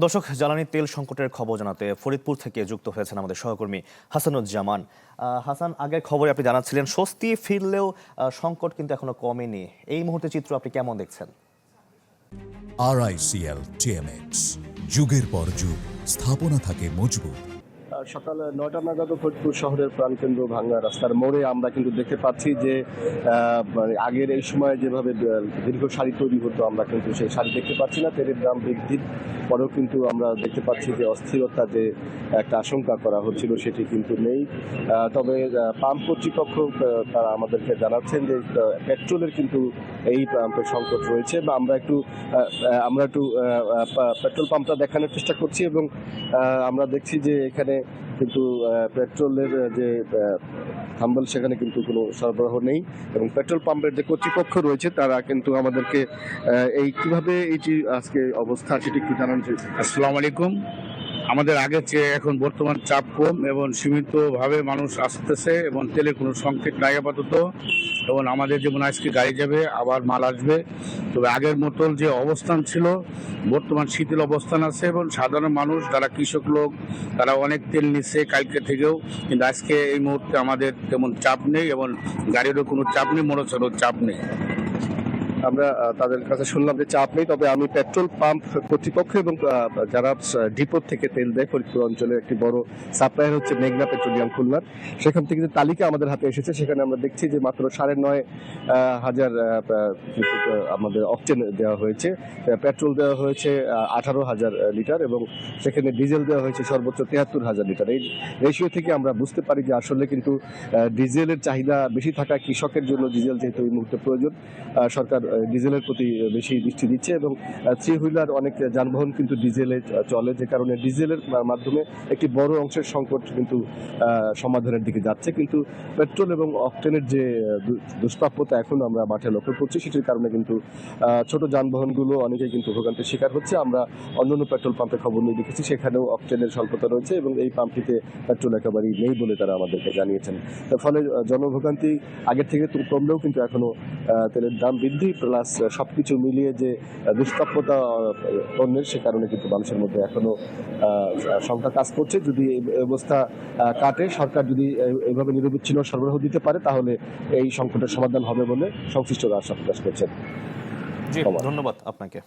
দর্শক, জ্বালানি তেল সংকটের খবর জানাতে ফরিদপুর থেকে যুক্ত হয়েছেন আমাদের সহকর্মী হাসানুজ্জামান। হাসান, আগের খবরে আপনি জানাচ্ছিলেন স্বস্তি ফিরলেও সংকট কিন্তু এখনো কমেনি। এই মুহূর্তে চিত্র আপনি কেমন দেখছেন? RICL TMX, যুগের পর যুগ স্থাপনা থাকে মজবুত। সকাল 9টা নাগাদ ফরিদপুর শহরের প্রাণকেন্দ্র ভাঙ্গা রাস্তার মোড়ে আমরা কিন্তু দেখতে পাচ্ছি যে আগের এই সময় যেভাবে দীর্ঘ সারি তৈরি হতো, আমরা কিন্তু সেই সারি দেখতে পাচ্ছি না। তেলের দাম বৃদ্ধির পরেও কিন্তু আমরা দেখতে পাচ্ছি যে অস্থিরতা যে একটা আশঙ্কা করা হচ্ছিল সেটি কিন্তু নেই। তবে পাম্প কর্তৃপক্ষ তারা আমাদেরকে জানাচ্ছেন যে পেট্রোলের কিন্তু এই পাম্পের সংকট রয়েছে, বা আমরা একটু পেট্রোল পাম্পটা দেখানোর চেষ্টা করছি এবং আমরা দেখছি যে এখানে কিন্তু পেট্রোলের যে থাম্বল সেখানে কিন্তু কোনো সরবরাহ নেই, এবং পেট্রোল পাম্পের যে কর্তৃপক্ষ রয়েছে তারা কিন্তু আমাদেরকে এই কিভাবে এইটি আজকে অবস্থা সেটি একটু জানানো চাইছে। আসসালামু আলাইকুম। আমাদের আগের চেয়ে এখন বর্তমান চাপ কম এবং সীমিতভাবে মানুষ আসতেছে এবং তেলের কোনো সংকট নাই আপাতত, এবং আমাদের যেমন আজকে গাড়ি যাবে আবার মাল আসবে। তবে আগের মতন যে অবস্থান ছিল বর্তমান শিথিল অবস্থান আছে, এবং সাধারণ মানুষ যারা কৃষক লোক তারা অনেক তেল নিচ্ছে কালকে থেকেও, কিন্তু আজকে এই মুহূর্তে আমাদের তেমন চাপ নেই এবং গাড়িরও কোনো চাপ নেই, মোটরসাইকেলের চাপ নেই। আমরা তাদের কাছে শুনলাম যে চাপ নেই, তবে আমি পেট্রোল পাম্প কর্তৃপক্ষ এবং যারা ডিপো থেকে তেল দেয় ফরিদপুর অঞ্চলের একটি বড় সাপ্লায়ার হচ্ছে মেঘনা পেট্রোলিয়াম খুলনার, সেখান থেকে যে তালিকা আমাদের হাতে এসেছে সেখানে আমরা দেখছি যে মাত্র 9,500 আমাদের অকটেন দেওয়া হয়েছে, পেট্রোল দেওয়া হয়েছে 18,000 লিটার, এবং সেখানে ডিজেল দেওয়া হয়েছে সর্বোচ্চ 73,000 লিটার। এই রেশিও থেকে আমরা বুঝতে পারি যে আসলে কিন্তু ডিজেলের চাহিদা বেশি থাকা কৃষকের জন্য ডিজেল যেহেতু এই মুহূর্তে প্রয়োজন, সরকার ডিজেলের প্রতি বেশি দৃষ্টি দিচ্ছে, এবং থ্রি হুইলার অনেক যানবাহন কিন্তু ডিজেলে চলে, যে কারণে ডিজেলের মাধ্যমে একটি বড় অংশের সংকট কিন্তু সমাধানের দিকে যাচ্ছে। কিন্তু পেট্রোল এবং অকটেনের যে দুষ্প্রাপ্যতা এখন আমরা মাঠে লক্ষ্য করছি, সেটির কারণে কিন্তু ছোট যানবাহনগুলো অনেকেই কিন্তু ভোগান্তির শিকার হচ্ছে। আমরা অন্যান্য পেট্রোল পাম্পে খবর নিয়ে দেখেছি সেখানেও অকটেনের স্বল্পতা রয়েছে, এবং এই পাম্পটিতে পেট্রোল একেবারেই নেই বলে তারা আমাদেরকে জানিয়েছেন। তার ফলে জনভোগান্তি আগের থেকে কমলেও কিন্তু এখনো তেলের দাম বৃদ্ধি প্লাস সবকিছু মিলিয়ে যে দুষ্প্রাপ্যতা পণ্যের, সে কারণে কিন্তু মানুষের মধ্যে এখনো শঙ্কা কাজ করছে। যদি এই অবস্থা কাটে, সরকার যদি এইভাবে নিরবিচ্ছিন্ন সরবরাহ দিতে পারে, তাহলে এই সংকটের সমাধান হবে বলে সংশ্লিষ্টরা আশা প্রকাশ করছেন। জি, ধন্যবাদ আপনাকে।